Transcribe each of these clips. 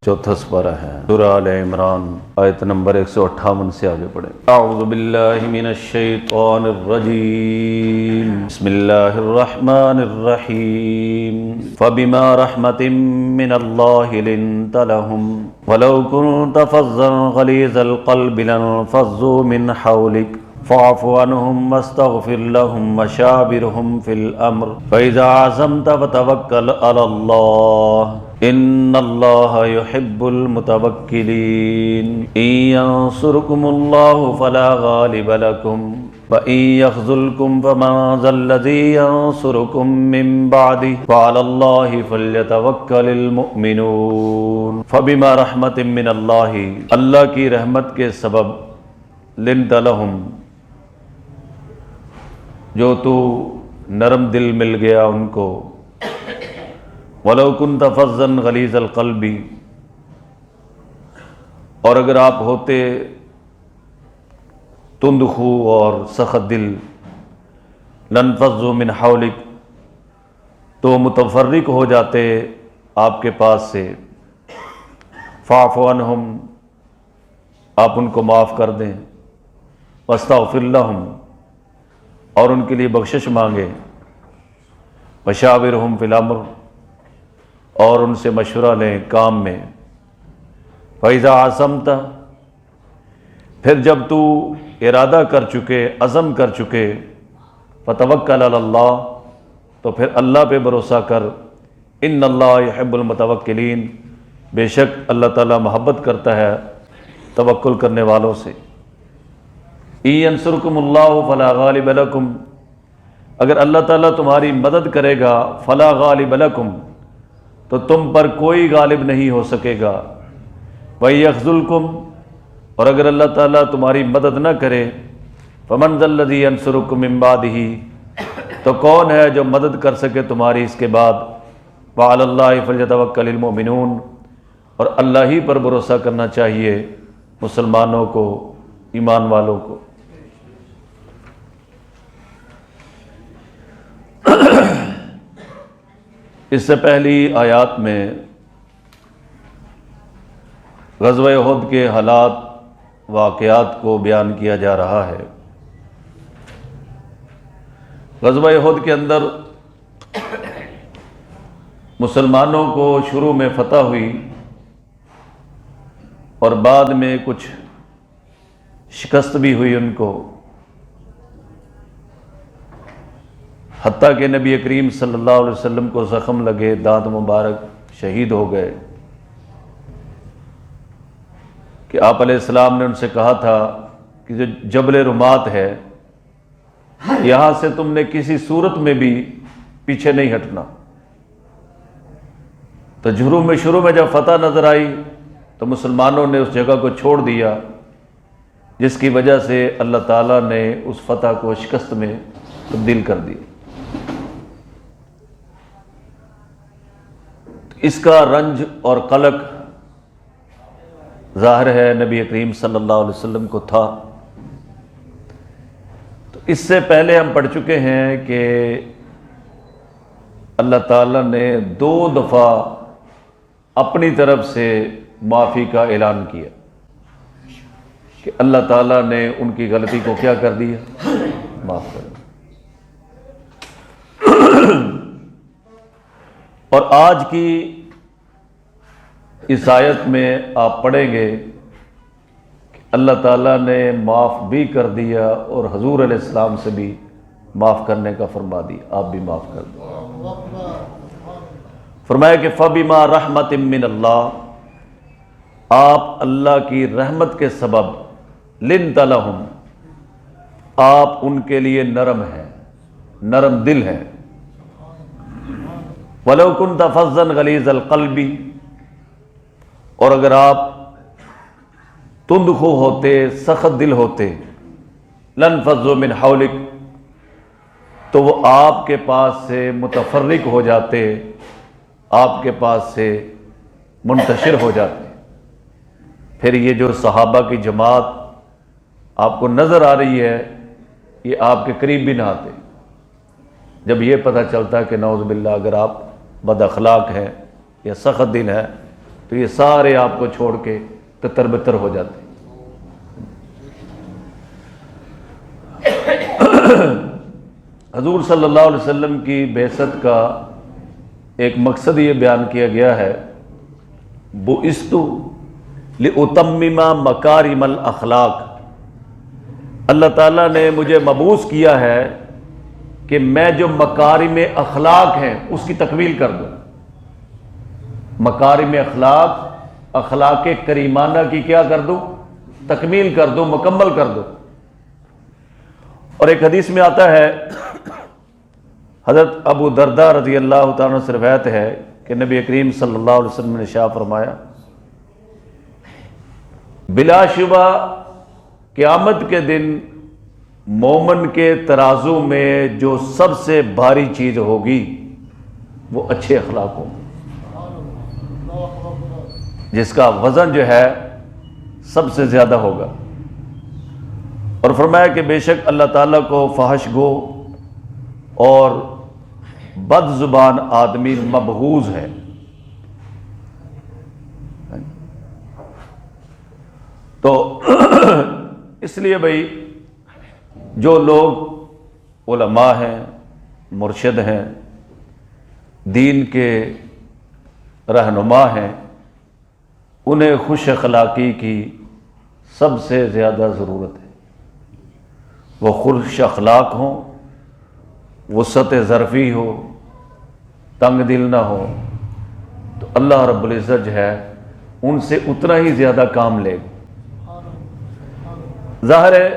چوتھا سپارہ ہے سورہ آل عمران آیت نمبر 158 سے آگے پڑھیں۔ اعوذ باللہ من الشیطان الرجیم بسم اللہ الرحمن الرحیم فبما رحمت من اللہ لنت لهم ولو كنت فظا غلیظ القلب لانفضوا من حولک فاعف عنهم واستغفر لهم وشاورهم في الامر فاذا عزمت فتوکل علی اللہ ان اللہ يحب المتوکلین ان ینصرکم اللہ فلا غالب لکم وَإِن يَخْذُلْكُمْ فَمَن ذَا الَّذِي يَنصُرُكُم مِّن بَعْدِهِ وَعَلَى اللَّهِ فَلْيَتَوَكَّلِ الْمُؤْمِنُونَ فَبِمَا رَحْمَةٍ مِّنَ اللَّهِ اللہ کی رحمت کے سبب لِنْتَ لَهُمْ جو تو نرم دل مل گیا ان کو وَلَوْ كُنْتَ فَظًّا غَلِيظَ الْقَلْبِ اور اگر آپ ہوتے تند خو اور سخت دل لانفضوا من حولک تو متفرق ہو جاتے آپ کے پاس سے فاعف عنہم آپ ان کو معاف کر دیں واستغفر لہم اور ان کے لیے بخشش مانگیں وشاورہم فی الامر اور ان سے مشورہ لیں کام میں فَإِذَا عَزَمْتَ پھر جب تو ارادہ کر چکے عزم کر چکے فتوکل علی اللہ تو پھر اللہ پہ بھروسہ کر ان اللہ یحب المتوکلین بے شک اللہ تعالیٰ محبت کرتا ہے توکل کرنے والوں سے ان ینصرکم اللہ فلا غالب لکم اگر اللہ تعالیٰ تمہاری مدد کرے گا فلا غالب لکم تو تم پر کوئی غالب نہیں ہو سکے گا وَإِن یخذلکم اور اگر اللہ تعالیٰ تمہاری مدد نہ کرے فَمَن ذَا الَّذِي يَنصُرُكُم مِّن بَعْدِهِ تو کون ہے جو مدد کر سکے تمہاری اس کے بعد وَعَلَى اللَّهِ فَلْيَتَوَكَّلِ الْمُؤْمِنُونَ اور اللہ ہی پر بھروسہ کرنا چاہیے مسلمانوں کو ایمان والوں کو۔ اس سے پہلی آیات میں غزوہ احد کے حالات واقعات کو بیان کیا جا رہا ہے۔ غزوہ احد کے اندر مسلمانوں کو شروع میں فتح ہوئی اور بعد میں کچھ شکست بھی ہوئی ان کو، حتیٰ کہ نبی کریم صلی اللہ علیہ وسلم کو زخم لگے، دانت مبارک شہید ہو گئے کہ آپ علیہ السلام نے ان سے کہا تھا کہ جو جبل رمات ہے یہاں سے تم نے کسی صورت میں بھی پیچھے نہیں ہٹنا۔ تو شروع میں جب فتح نظر آئی تو مسلمانوں نے اس جگہ کو چھوڑ دیا، جس کی وجہ سے اللہ تعالیٰ نے اس فتح کو شکست میں تبدیل کر دیا۔ اس کا رنج اور قلق ظاہر ہے نبی کریم صلی اللہ علیہ وسلم کو تھا۔ تو اس سے پہلے ہم پڑھ چکے ہیں کہ اللہ تعالیٰ نے 2 دفعہ اپنی طرف سے معافی کا اعلان کیا کہ اللہ تعالیٰ نے ان کی غلطی کو کیا کر دیا، معاف کر دیا۔ اور آج کی اس آیت میں آپ پڑھیں گے کہ اللہ تعالیٰ نے معاف بھی کر دیا اور حضور علیہ السلام سے بھی معاف کرنے کا فرما دیا، آپ بھی معاف کر دیں۔ فرمایا کہ فَبِمَا رَحْمَةٍ مِّنَ اللہ آپ اللہ کی رحمت کے سبب لِنْتَ لَهُمْ آپ ان کے لیے نرم ہیں، نرم دل ہیں۔ وَلَوْ كُنْتَ فَظًّا غَلِيظَ الْقَلْبِ اور اگر آپ تند خو ہوتے، سخت دل ہوتے، لانفضوا من حولک تو وہ آپ کے پاس سے متفرق ہو جاتے، آپ کے پاس سے منتشر ہو جاتے۔ پھر یہ جو صحابہ کی جماعت آپ کو نظر آ رہی ہے، یہ آپ کے قریب بھی نہ آتے۔ جب یہ پتہ چلتا ہے کہ نعوذ باللہ اگر آپ بد اخلاق ہیں یا سخت دل ہے تو یہ سارے آپ کو چھوڑ کے تتر بتر ہو جاتے۔ حضور صلی اللہ علیہ وسلم کی بعثت کا ایک مقصد یہ بیان کیا گیا ہے، بُعِثْتُ لِأُتَمِّمَ مَكَارِمَ الْأَخْلَاق، اللہ تعالیٰ نے مجھے مبعوث کیا ہے کہ میں جو مکارم اخلاق ہیں اس کی تکمیل کر دوں۔ مکارم اخلاق، اخلاق کریمانہ کی کیا کر دوں؟ تکمیل کر دوں، مکمل کر دوں۔ اور ایک حدیث میں آتا ہے، حضرت ابو درداء رضی اللہ تعالیٰ عنہ سے روایت ہے کہ نبی کریم صلی اللہ علیہ وسلم نے ارشاد فرمایا، بلا شبہ قیامت کے دن مومن کے ترازو میں جو سب سے بھاری چیز ہوگی وہ اچھے اخلاق ہوں، جس کا وزن جو ہے سب سے زیادہ ہوگا۔ اور فرمایا کہ بے شک اللہ تعالیٰ کو فحش گو اور بد زبان آدمی مبغوض ہے۔ تو اس لیے بھائی جو لوگ علماء ہیں، مرشد ہیں، دین کے رہنما ہیں، انہیں خوش اخلاقی کی سب سے زیادہ ضرورت ہے۔ وہ خوش اخلاق ہوں، وسعت ظرفی ہو، تنگ دل نہ ہو، تو اللہ رب العزت جو ہے ان سے اتنا ہی زیادہ کام لے گا۔ ظاہر ہے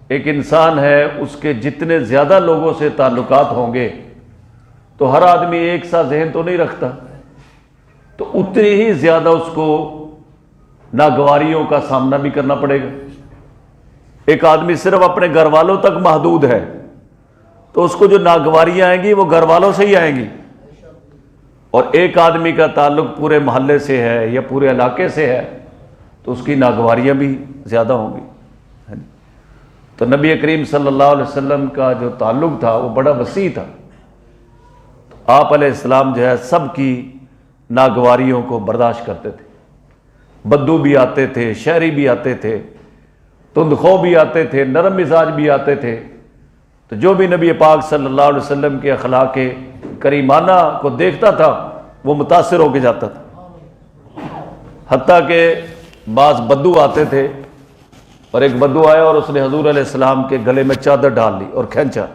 ایک انسان ہے، اس کے جتنے زیادہ لوگوں سے تعلقات ہوں گے تو ہر آدمی ایک سا ذہن تو نہیں رکھتا، تو اتنی ہی زیادہ اس کو ناگواریوں کا سامنا بھی کرنا پڑے گا۔ ایک آدمی صرف اپنے گھر والوں تک محدود ہے تو اس کو جو ناگواریاں آئیں گی وہ گھر والوں سے ہی آئیں گی، اور ایک آدمی کا تعلق پورے محلے سے ہے یا پورے علاقے سے ہے تو اس کی ناگواریاں بھی زیادہ ہوں گی۔ تو نبی کریم صلی اللہ علیہ وسلم کا جو تعلق تھا وہ بڑا وسیع تھا۔ آپ علیہ السلام جو ہے سب کی ناگواریوں کو برداشت کرتے تھے۔ بدو بھی آتے تھے، شہری بھی آتے تھے، تندخو بھی آتے تھے، نرم مزاج بھی آتے تھے، تو جو بھی نبی پاک صلی اللہ علیہ وسلم کے اخلاق کریمانہ کو دیکھتا تھا وہ متاثر ہو کے جاتا تھا۔ حتیٰ کہ بعض بدو آتے تھے، اور ایک بدو آیا اور اس نے حضور علیہ السلام کے گلے میں چادر ڈال لی اور کھینچا،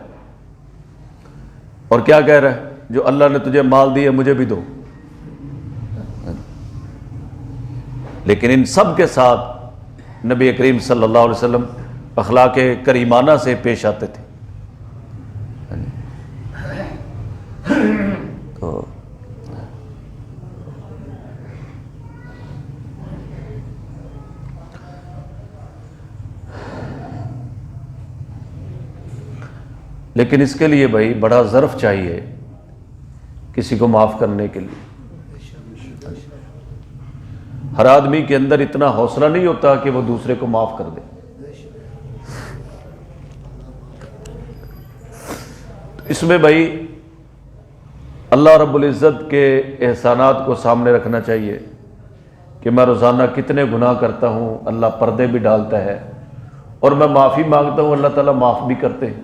اور کیا کہہ رہا ہے، جو اللہ نے تجھے مال دی ہے مجھے بھی دو۔ لیکن ان سب کے ساتھ نبی کریم صلی اللہ علیہ وسلم اخلاق کریمانہ سے پیش آتے تھے۔ تو لیکن اس کے لیے بھائی بڑا ظرف چاہیے کسی کو معاف کرنے کے لیے۔ ہر آدمی کے اندر اتنا حوصلہ نہیں ہوتا کہ وہ دوسرے کو معاف کر دے۔ اس میں بھائی اللہ رب العزت کے احسانات کو سامنے رکھنا چاہیے کہ میں روزانہ کتنے گناہ کرتا ہوں، اللہ پردے بھی ڈالتا ہے، اور میں معافی مانگتا ہوں، اللہ تعالیٰ معاف بھی کرتے ہیں۔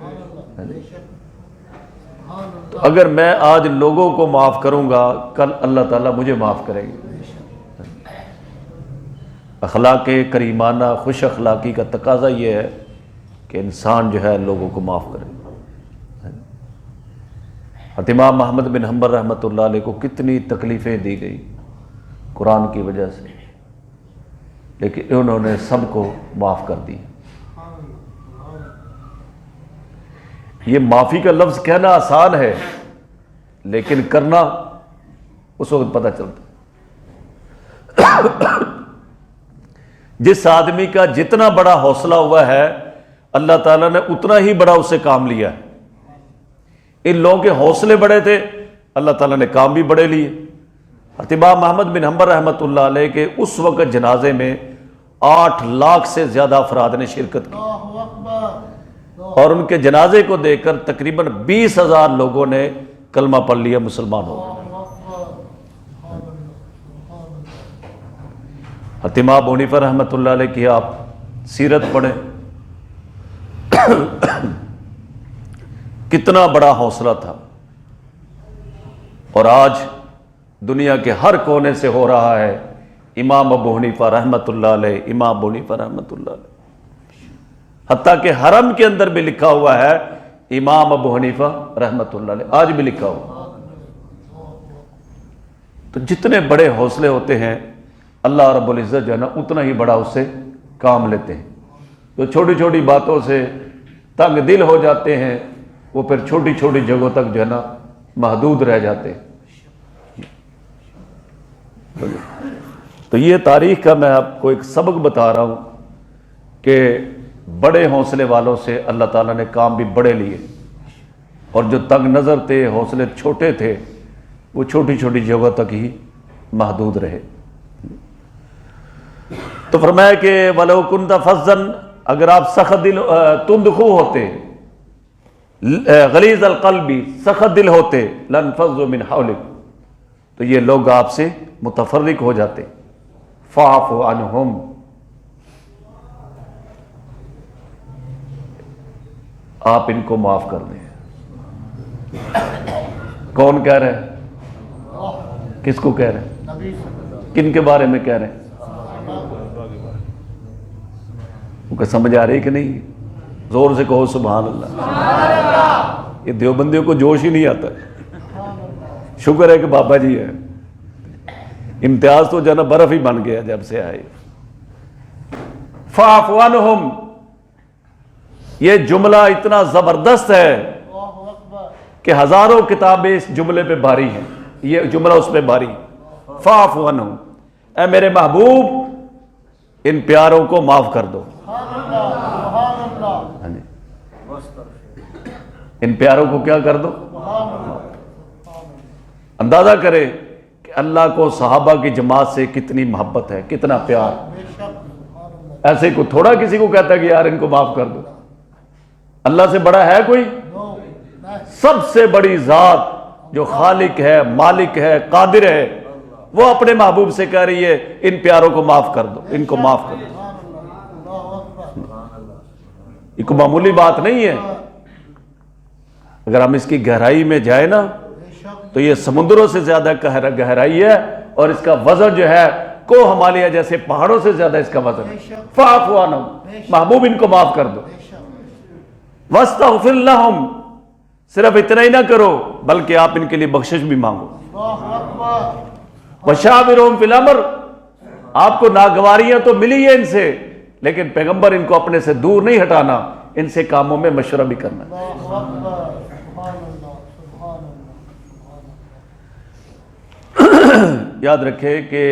تو اگر میں آج لوگوں کو معاف کروں گا، کل اللہ تعالیٰ مجھے معاف کریں گے۔ اخلاق کریمانہ، خوش اخلاقی کا تقاضا یہ ہے کہ انسان جو ہے لوگوں کو معاف کرے۔ امام محمد بن حنبل رحمۃ اللہ علیہ کو کتنی تکلیفیں دی گئی قرآن کی وجہ سے، لیکن انہوں نے سب کو معاف کر دی۔ یہ معافی کا لفظ کہنا آسان ہے، لیکن کرنا اس وقت پتہ چلتا ہے۔ جس آدمی کا جتنا بڑا حوصلہ ہوا ہے، اللہ تعالیٰ نے اتنا ہی بڑا اس سے کام لیا ہے۔ ان لوگوں کے حوصلے بڑے تھے، اللہ تعالیٰ نے کام بھی بڑے لیے۔ امام محمد بن حنبل رحمۃ اللہ علیہ کے اس وقت جنازے میں 8 لاکھ سے زیادہ افراد نے شرکت کی، اور ان کے جنازے کو دیکھ کر تقریباً 20,000 لوگوں نے کلمہ پڑھ لیا، مسلمان ہو گئے۔ امام ابو حنیفہ رحمۃ اللہ علیہ کی آپ سیرت پڑھیں، کتنا بڑا حوصلہ تھا، اور آج دنیا کے ہر کونے سے ہو رہا ہے امام ابو حنیفہ رحمۃ اللہ علیہ، امام ابو حنیفہ رحمۃ اللہ علیہ، حتیٰ کہ حرم کے اندر بھی لکھا ہوا ہے امام ابو حنیفہ رحمۃ اللہ علیہ، آج بھی لکھا ہوا۔ تو جتنے بڑے حوصلے ہوتے ہیں اللہ رب العزت جو ہے نا اتنا ہی بڑا اس سے کام لیتے ہیں۔ جو چھوٹی چھوٹی باتوں سے تنگ دل ہو جاتے ہیں وہ پھر چھوٹی چھوٹی جگہوں تک جو ہے نا محدود رہ جاتے ہیں۔ تو یہ تاریخ کا میں آپ کو ایک سبق بتا رہا ہوں کہ بڑے حوصلے والوں سے اللہ تعالیٰ نے کام بھی بڑے لیے، اور جو تنگ نظر تھے، حوصلے چھوٹے تھے، وہ چھوٹی چھوٹی جگہوں تک ہی محدود رہے۔ تو فرمایا کہ وَلَوْ كُنْتَ فَظًّا، اگر آپ سخت دل تندخو ہوتے، غلیظ القلب سخت دل ہوتے، لَانفَضُّوا مِنْ حَوْلِكَ، تو یہ لوگ آپ سے متفرق ہو جاتے۔ فَاعْفُ عَنْهُمْ، آپ ان کو معاف کر دیں۔ کون کہہ رہے ہیں؟ کس کو کہہ رہے ہیں؟ کن کے بارے میں کہہ رہے ہیں؟ کو سمجھ آ رہی کہ نہیں؟ زور سے کہو سبحان اللہ۔ یہ دیوبندیوں کو جوش ہی نہیں آتا، شکر ہے کہ بابا جی ہے، امتیاز تو جانا برف ہی بن گیا جب سے آئے۔ فاعف عنہم، یہ جملہ اتنا زبردست ہے کہ ہزاروں کتابیں اس جملے پہ بھاری ہیں، یہ جملہ اس پہ بھاری ہے۔ فاعف عنہم، اے میرے محبوب ان پیاروں کو معاف کر دو۔ ان پیاروں کو کیا کر دو؟ اندازہ کرے کہ اللہ کو صحابہ کی جماعت سے کتنی محبت ہے، کتنا پیار۔ ایسے کو تھوڑا کسی کو کہتا ہے کہ یار ان کو معاف کر دو۔ اللہ سے بڑا ہے کوئی؟ سب سے بڑی ذات جو خالق ہے، مالک ہے، قادر ہے، وہ اپنے محبوب سے کہہ رہی ہے ان پیاروں کو معاف کر دو، ان کو معاف کر دو۔ یہ کوئی معمولی بات نہیں ہے۔ اگر ہم اس کی گہرائی میں جائیں نا تو یہ سمندروں سے زیادہ گہرائی ہے، اور اس کا وزن جو ہے کو ہمالیہ جیسے پہاڑوں سے زیادہ اس کا وزن ہے۔ فاعف عنہم، محبوب ان کو معاف کر دو۔ واستغفر لہم، صرف اتنا ہی نہ کرو بلکہ آپ ان کے لیے بخشش بھی مانگو۔ وشاورہم فی الامر، آپ کو ناگواریاں تو ملی ہے ان سے، لیکن پیغمبر ان کو اپنے سے دور نہیں ہٹانا، ان سے کاموں میں مشورہ بھی کرنا ہے۔ یاد رکھے کہ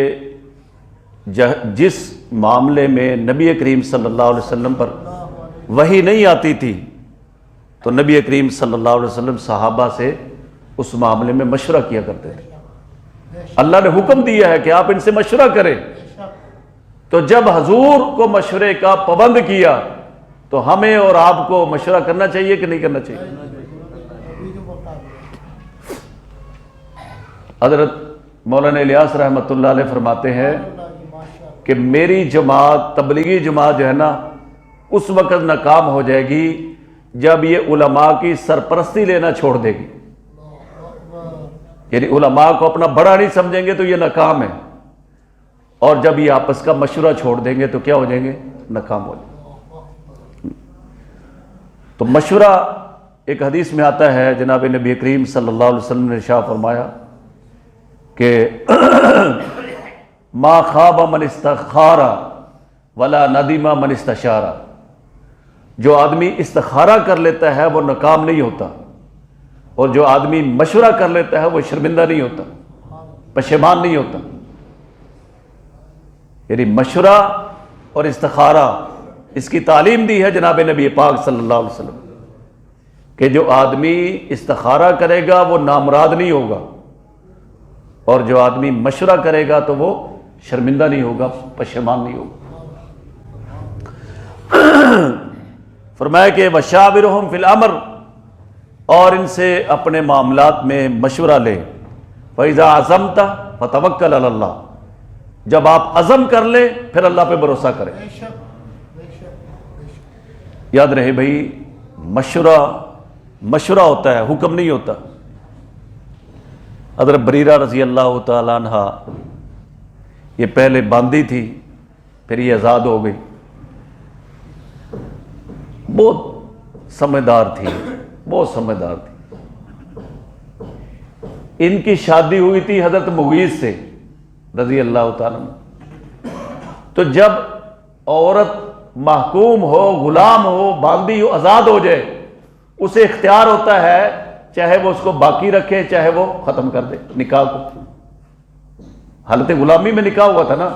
جس معاملے میں نبی کریم صلی اللہ علیہ وسلم پر وحی نہیں آتی تھی تو نبی کریم صلی اللہ علیہ وسلم صحابہ سے اس معاملے میں مشورہ کیا کرتے تھے۔ اللہ نے حکم دیا ہے کہ آپ ان سے مشورہ کریں، تو جب حضور کو مشورے کا پابند کیا تو ہمیں اور آپ کو مشورہ کرنا چاہیے کہ نہیں کرنا چاہیے؟ حضرت مولانا الیاس رحمۃ اللہ علیہ فرماتے ہیں کہ میری جماعت، تبلیغی جماعت جو ہے نا، اس وقت ناکام ہو جائے گی جب یہ علماء کی سرپرستی لینا چھوڑ دے گی، یعنی علماء کو اپنا بڑا نہیں سمجھیں گے تو یہ ناکام ہے، اور جب یہ آپس کا مشورہ چھوڑ دیں گے تو کیا ہو جائیں گے؟ ناکام ہو جائیں گے۔ تو مشورہ ایک حدیث میں آتا ہے، جناب نبی کریم صلی اللہ علیہ وسلم نے ارشاد فرمایا کہ ما خاب من استخار ولا ندیم من استشار، جو آدمی استخارہ کر لیتا ہے وہ ناکام نہیں ہوتا، اور جو آدمی مشورہ کر لیتا ہے وہ شرمندہ نہیں ہوتا، پشیمان نہیں ہوتا۔ یعنی مشورہ اور استخارہ، اس کی تعلیم دی ہے جناب نبی پاک صلی اللہ علیہ وسلم کہ جو آدمی استخارہ کرے گا وہ نامراد نہیں ہوگا، اور جو آدمی مشورہ کرے گا تو وہ شرمندہ نہیں ہوگا، پشیمان نہیں ہوگا۔ فرمایا کہ وشاورہم فی الامر، اور ان سے اپنے معاملات میں مشورہ لے، فَإِذَا عَزَمْتَ فَتَوَكَّلْ عَلَى اللَّهِ، جب آپ عزم کر لیں پھر اللہ پہ بھروسہ کریں۔ یاد رہے بھائی، مشورہ ہوتا ہے، حکم نہیں ہوتا۔ حضرت بریرہ رضی اللہ تعالیٰ عنہ یہ پہلے باندھی تھی، پھر یہ آزاد ہو گئی، بہت سمجھدار تھی، بہت سمجھدار تھی۔ ان کی شادی ہوئی تھی حضرت مغیث سے رضی اللہ تعالیٰ عنہ۔ تو جب عورت محکوم ہو، غلام ہو، باندھی ہو، آزاد ہو جائے، اسے اختیار ہوتا ہے چاہے وہ اس کو باقی رکھے چاہے وہ ختم کر دے نکاح کو۔ حالت غلامی میں نکاح ہوا تھا نا،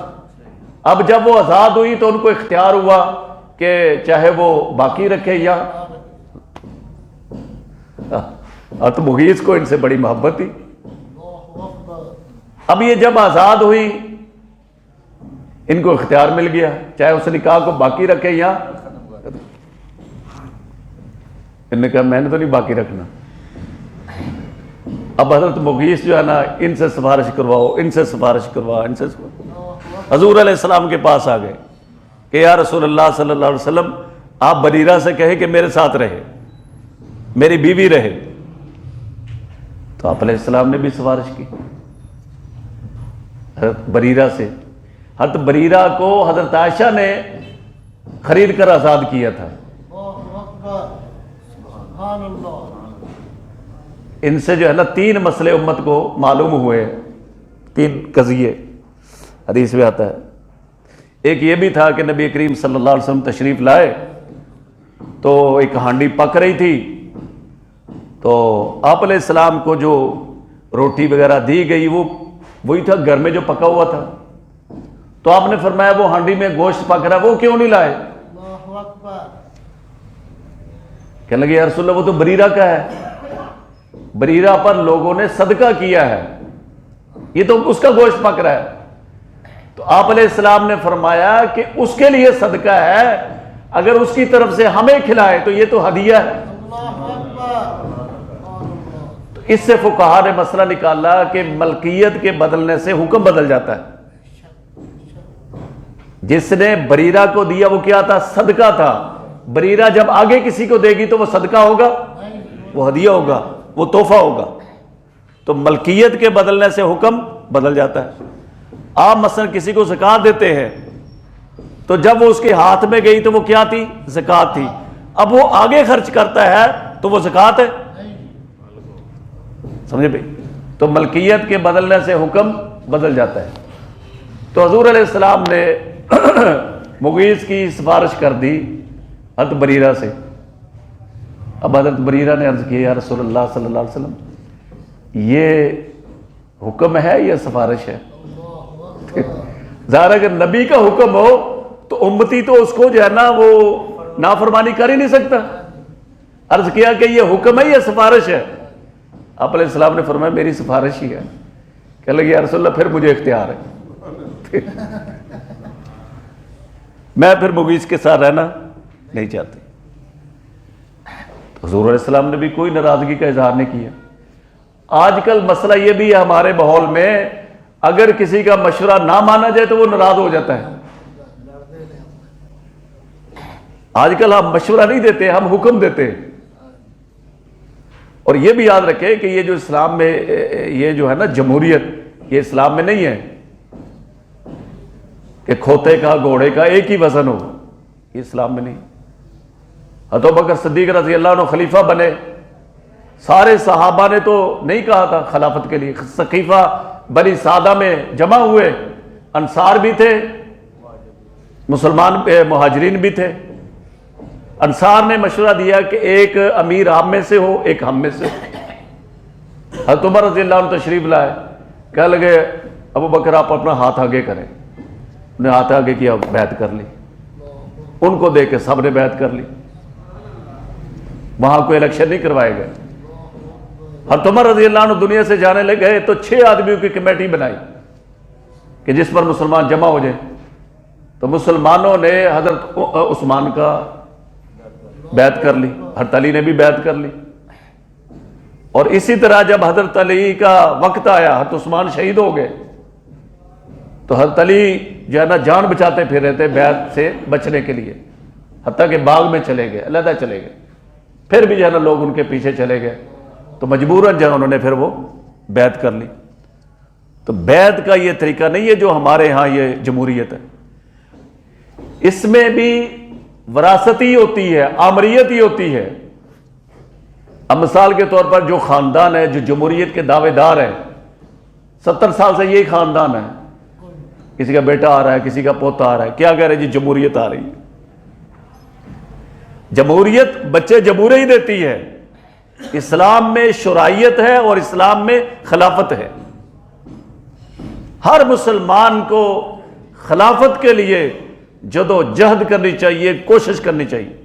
اب جب وہ آزاد ہوئی تو ان کو اختیار ہوا کہ چاہے وہ باقی رکھے یا تو مغیث کو ان سے بڑی محبت تھی۔ اب یہ جب آزاد ہوئی ان کو اختیار مل گیا، چاہے اس نکاح کو باقی رکھے یا انہوں نے کہا میں نے تو نہیں باقی رکھنا۔ اب حضرت مغیث جو ہے نا، ان سے سفارش کرواؤ، ان سے سفارش کرواؤ، ان سے حضور علیہ السلام کے پاس آ گئے کہ یا رسول اللہ صلی اللہ علیہ وسلم، آپ بریرہ سے کہیں کہ میرے ساتھ رہے، میری بیوی رہے۔ تو آپ علیہ السلام نے بھی سفارش کی حضرت بریرہ سے۔ حضرت بریرہ کو حضرت عائشہ نے خرید کر آزاد کیا تھا۔ ان سے جو ہے نا 3 مسئلے امت کو معلوم ہوئے، 3 قضیے حدیث میں آتا ہے۔ ایک یہ بھی تھا کہ نبی کریم صلی اللہ علیہ وسلم تشریف لائے تو ایک ہانڈی پک رہی تھی، تو آپ علیہ السلام کو جو روٹی وغیرہ دی گئی وہ وہی تھا گھر میں جو پکا ہوا تھا۔ تو آپ نے فرمایا وہ ہانڈی میں گوشت پک رہا ہے، وہ کیوں نہیں لائے؟ کہنے لگے یا رسول اللہ وہ تو بریرہ کا ہے، بریرہ پر لوگوں نے صدقہ کیا ہے، یہ تو اس کا گوشت پک رہا ہے۔ تو آپ علیہ السلام نے فرمایا کہ اس کے لیے صدقہ ہے، اگر اس کی طرف سے ہمیں کھلائے تو یہ تو ہدیہ ہے۔ تو اس سے فقہا نے مسئلہ نکالا کہ ملکیت کے بدلنے سے حکم بدل جاتا ہے۔ جس نے بریرہ کو دیا وہ کیا تھا؟ صدقہ تھا۔ بریرہ جب آگے کسی کو دے گی تو وہ صدقہ ہوگا، وہ ہدیہ ہوگا، وہ تحفہ ہوگا۔ تو ملکیت کے بدلنے سے حکم بدل جاتا ہے۔ آپ مثلا کسی کو زکوٰۃ دیتے ہیں تو جب وہ اس کے ہاتھ میں گئی تو وہ کیا تھی؟ زکوٰۃ تھی۔ اب وہ آگے خرچ کرتا ہے تو وہ زکوٰۃ ہے، سمجھے بھائی؟ تو ملکیت کے بدلنے سے حکم بدل جاتا ہے۔ تو حضور علیہ السلام نے مغیث کی سفارش کر دی حضرت بریرہ سے۔ اب حضرت بریرہ نے عرض کیا یا رسول اللہ صلی اللہ علیہ وسلم، یہ حکم ہے یا سفارش ہے؟ ظاہر اگر نبی کا حکم ہو تو امتی تو اس کو جو ہے نا وہ نافرمانی کر ہی نہیں سکتا۔ عرض کیا کہ یہ حکم ہے یا سفارش ہے؟ آپ علیہ السلام نے فرمایا میری سفارش ہی ہے۔ کہنے لگے یا رسول اللہ پھر مجھے اختیار ہے، میں پھر مغیث کے ساتھ رہنا نہیں چاہتی۔ حضور علیہ السلام نے بھی کوئی ناراضگی کا اظہار نہیں کیا۔ آج کل مسئلہ یہ بھی ہے ہمارے ماحول میں، اگر کسی کا مشورہ نہ مانا جائے تو وہ ناراض ہو جاتا ہے۔ آج کل ہم مشورہ نہیں دیتے، ہم حکم دیتے ہیں۔ اور یہ بھی یاد رکھیں کہ یہ جو اسلام میں یہ جو ہے نا جمہوریت، یہ اسلام میں نہیں ہے کہ کھوتے کا گھوڑے کا ایک ہی وزن ہو، یہ اسلام میں نہیں۔ حضرت ابوبکر صدیق رضی اللہ عنہ خلیفہ بنے، سارے صحابہ نے تو نہیں کہا تھا خلافت کے لیے، سقیفہ بنی سعدہ میں جمع ہوئے، انصار بھی تھے، مسلمان مہاجرین بھی تھے۔ انصار نے مشورہ دیا کہ ایک امیر آپ میں سے ہو، ایک ہم میں سے ہو۔ حضرت عمر رضی اللہ عنہ تشریف لائے، کہنے لگے ابو بکر آپ اپنا ہاتھ آگے کریں۔ انہوں نے ہاتھ آگے کیا، بیعت کر لی، ان کو دیکھ کے سب نے بیعت کر لی۔ وہاں کوئی الیکشن نہیں کروائے گئے۔ حضرت عمر رضی اللہ عنہ دنیا سے جانے لگے تو 6 آدمیوں کی کمیٹی بنائی کہ جس پر مسلمان جمع ہو جائیں۔ تو مسلمانوں نے حضرت عثمان کا، بیعت کر لی، حضرت علی نے بھی بیعت کر لی۔ اور اسی طرح جب حضرت علی کا وقت آیا، حضرت عثمان شہید ہو گئے، تو حضرت علی جو ہے نا جان بچاتے پھر رہے تھے بیعت سے بچنے کے لیے، حتیٰ کہ باغ میں چلے گئے، علیحدہ چلے گئے، پھر بھی جو ہے نا لوگ ان کے پیچھے چلے گئے، تو مجبوراً جو ہے انہوں نے پھر وہ بیعت کر لی۔ تو بیعت کا یہ طریقہ نہیں ہے جو ہمارے ہاں یہ جمہوریت ہے، اس میں بھی وراثتی ہوتی ہے، آمریت ہی ہوتی ہے۔ اب مثال کے طور پر جو خاندان ہے جو جمہوریت کے دعوے دار ہیں، 70 سال سے یہی خاندان ہے، کسی کا بیٹا آ رہا ہے، کسی کا پوتا آ رہا ہے، کیا کہہ رہے جی جمہوریت آ رہی ہے۔ جمہوریت بچے جمہوری ہی دیتی ہے، اسلام میں شرعیت ہے اور اسلام میں خلافت ہے۔ ہر مسلمان کو خلافت کے لیے جد و جہد کرنی چاہیے، کوشش کرنی چاہیے۔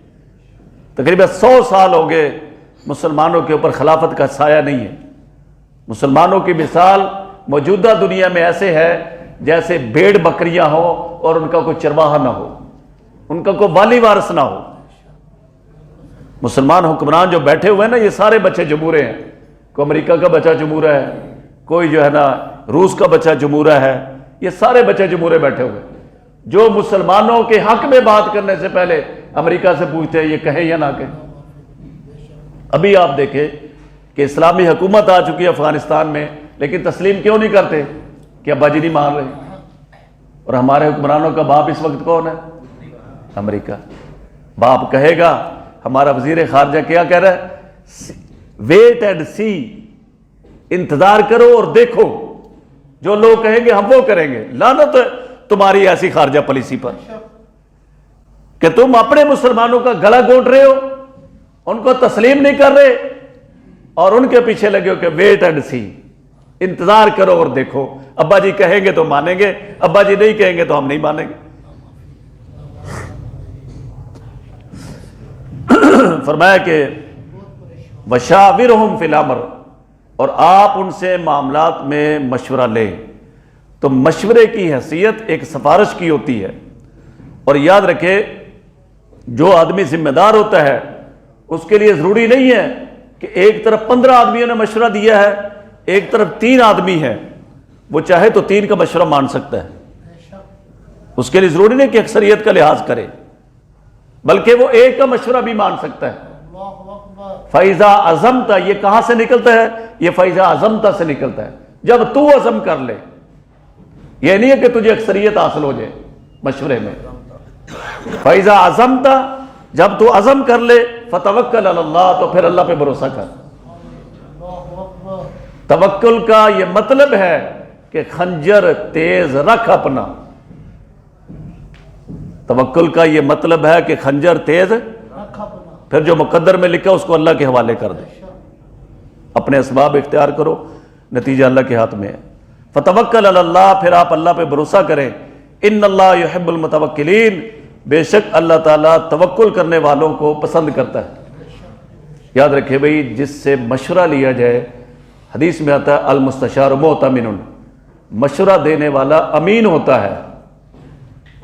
تقریباً 100 سال ہو گئے مسلمانوں کے اوپر خلافت کا سایہ نہیں ہے۔ مسلمانوں کی مثال موجودہ دنیا میں ایسے ہے جیسے بھیڑ بکریاں ہوں اور ان کا کوئی چرواہا نہ ہو، ان کا کوئی والی وارث نہ ہو۔ مسلمان حکمران جو بیٹھے ہوئے ہیں نا، یہ سارے بچے جمہورے ہیں، کوئی امریکہ کا بچہ جمہورہ ہے، کوئی جو ہے نا روس کا بچہ جمہورہ ہے، یہ سارے بچے جمہورے بیٹھے ہوئے، جو مسلمانوں کے حق میں بات کرنے سے پہلے امریکہ سے پوچھتے ہیں یہ کہیں یا نہ کہیں۔ ابھی آپ دیکھیں کہ اسلامی حکومت آ چکی ہے افغانستان میں، لیکن تسلیم کیوں نہیں کرتے کہ ابا جی نہیں مان رہے؟ اور ہمارے حکمرانوں کا باپ اس وقت کون ہے؟ امریکہ۔ باپ کہے گا، ہمارا وزیر خارجہ کیا کہہ رہا ہے؟ ویٹ اینڈ سی، انتظار کرو اور دیکھو، جو لوگ کہیں گے ہم وہ کریں گے۔ لعنت تمہاری ایسی خارجہ پالیسی پر کہ تم اپنے مسلمانوں کا گلا گھونٹ رہے ہو، ان کو تسلیم نہیں کر رہے، اور ان کے پیچھے لگے ہو کہ ویٹ اینڈ سی، انتظار کرو اور دیکھو، ابا جی کہیں گے تو مانیں گے، ابا جی نہیں کہیں گے تو ہم نہیں مانیں گے۔ فرمایا کہ وشاورہم فی الامر، اور آپ ان سے معاملات میں مشورہ لیں۔ تو مشورے کی حیثیت ایک سفارش کی ہوتی ہے، اور یاد رکھے جو آدمی ذمہ دار ہوتا ہے اس کے لیے ضروری نہیں ہے کہ ایک طرف 15 آدمیوں نے مشورہ دیا ہے، ایک طرف 3 آدمی ہے، وہ چاہے تو 3 کا مشورہ مان سکتا ہے، اس کے لیے ضروری نہیں کہ اکثریت کا لحاظ کرے، بلکہ وہ ایک کا مشورہ بھی مان سکتا ہے۔ فَإِذَا عَزَمْتَ، یہ کہاں سے نکلتا ہے؟ یہ فَإِذَا عَزَمْتَ سے نکلتا ہے، جب تو عزم کر لے۔ یہ نہیں ہے کہ تجھے اکثریت حاصل ہو جائے مشورے میں۔ فَإِذَا عَزَمْتَ، جب تو عزم کر لے، فَتَوَكَّلْ عَلَى اللَّهِ، تو پھر اللہ پہ بھروسہ کر۔ توکل کا یہ مطلب ہے کہ خنجر تیز رکھ اپنا، توکل کا یہ مطلب ہے کہ خنجر تیز، پھر جو مقدر میں لکھا اس کو اللہ کے حوالے کر دے، اپنے اسباب اختیار کرو، نتیجہ اللہ کے ہاتھ میں ہے۔ فتوکل علی اللہ، پھر آپ اللہ پہ بھروسہ کریں۔ ان اللہ یحب المتوکلین، بے شک اللہ تعالیٰ توکل کرنے والوں کو پسند کرتا ہے۔ یاد رکھے بھئی، جس سے مشورہ لیا جائے، حدیث میں آتا ہے المستشار مؤتمن، مشورہ دینے والا امین ہوتا ہے،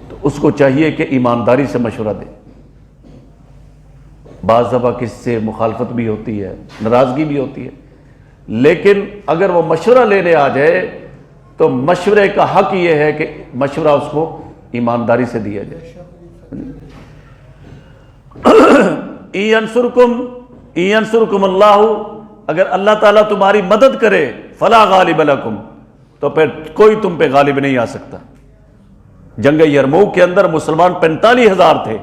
تو اس کو چاہیے کہ ایمانداری سے مشورہ دے۔ بعض دفعہ کس سے مخالفت بھی ہوتی ہے، ناراضگی بھی ہوتی ہے، لیکن اگر وہ مشورہ لینے آ جائے تو مشورے کا حق یہ ہے کہ مشورہ اس کو ایمانداری سے دیا جائے۔ اینصرکم اللہ، اگر اللہ تعالیٰ تمہاری مدد کرے، فلا غالب لکم، تو پھر کوئی تم پہ غالب نہیں آ سکتا۔ جنگ یرموک کے اندر مسلمان 45,000 تھے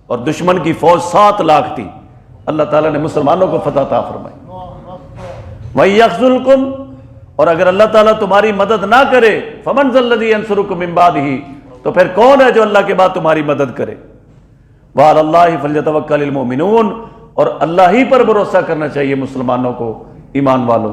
اور دشمن کی فوج 7 لاکھ تھی، اللہ تعالیٰ نے مسلمانوں کو فتح عطا فرمائی۔ وَإِن يَخْذُلْكُمْ، اور اگر اللہ تعالیٰ تمہاری مدد نہ کرے، فَمَنْ ذَا الَّذِي يَنْصُرُكُم مِّن بَعْدِهِ، تو پھر کون ہے جو اللہ کے بعد تمہاری مدد کرے؟ وَعَلَى اللَّهِ فَلْيَتَوَكَّلِ الْمُؤْمِنُونَ، اور اللہ ہی پر بھروسہ کرنا چاہیے مسلمانوں کو، ایمان والوں۔